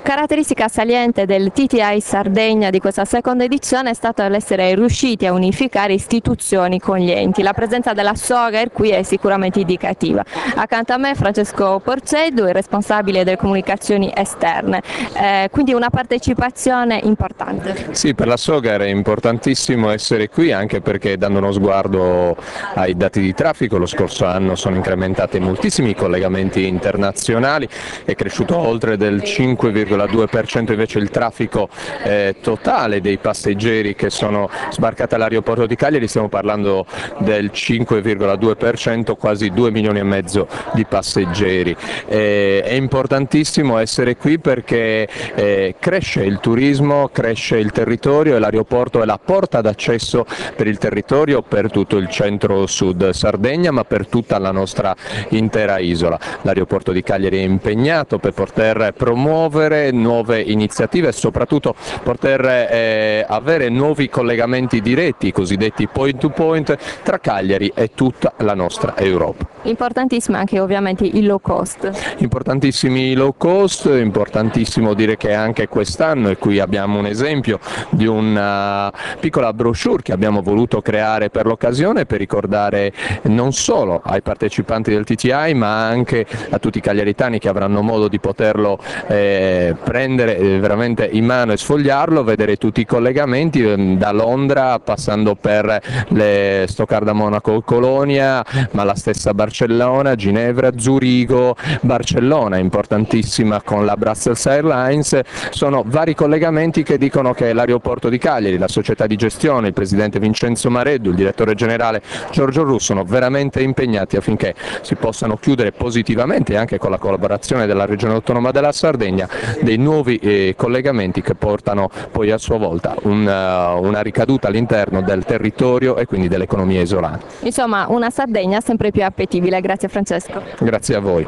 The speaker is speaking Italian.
Caratteristica saliente del TTI Sardegna di questa seconda edizione è stata l'essere riusciti a unificare istituzioni con gli enti. La presenza della Soger qui è sicuramente indicativa. Accanto a me Francesco Porceddu, il responsabile delle comunicazioni esterne, quindi una partecipazione importante. Sì, per la Soger è importantissimo essere qui, anche perché, dando uno sguardo ai dati di traffico, lo scorso anno sono incrementati moltissimi i collegamenti internazionali, è cresciuto oltre del 5,2% invece il traffico totale dei passeggeri che sono sbarcati all'aeroporto di Cagliari. Stiamo parlando del 5,2%, quasi 2 milioni e mezzo di passeggeri. È importantissimo essere qui perché cresce il turismo, cresce il territorio e l'aeroporto è la porta d'accesso per il territorio, per tutto il centro-sud Sardegna, ma per tutta la nostra intera isola. L'aeroporto di Cagliari è impegnato per poter promuovere nuove iniziative e soprattutto poter avere nuovi collegamenti diretti, i cosiddetti point to point, tra Cagliari e tutta la nostra Europa. Importantissimo anche ovviamente il low cost. Importantissimi i low cost, importantissimo dire che anche quest'anno, e qui abbiamo un esempio di una piccola brochure che abbiamo voluto creare per l'occasione, per ricordare non solo ai partecipanti del TTI ma anche a tutti i cagliaritani che avranno modo di poterlo prendere veramente in mano e sfogliarlo, vedere tutti i collegamenti da Londra passando per le Stoccarda Monaco Colonia, ma la stessa Barcellona, Ginevra, Zurigo, Barcellona importantissima con la Brussels Airlines. Sono vari collegamenti che dicono che l'aeroporto di Cagliari, la società di gestione, il presidente Vincenzo Mareddu, il direttore generale Giorgio Russo sono veramente impegnati affinché si possano chiudere positivamente, anche con la collaborazione della regione autonoma della Sardegna, dei nuovi collegamenti che portano poi a sua volta una ricaduta all'interno del territorio e quindi dell'economia isolana. Insomma, una Sardegna sempre più appetibile. Grazie Francesco. Grazie a voi.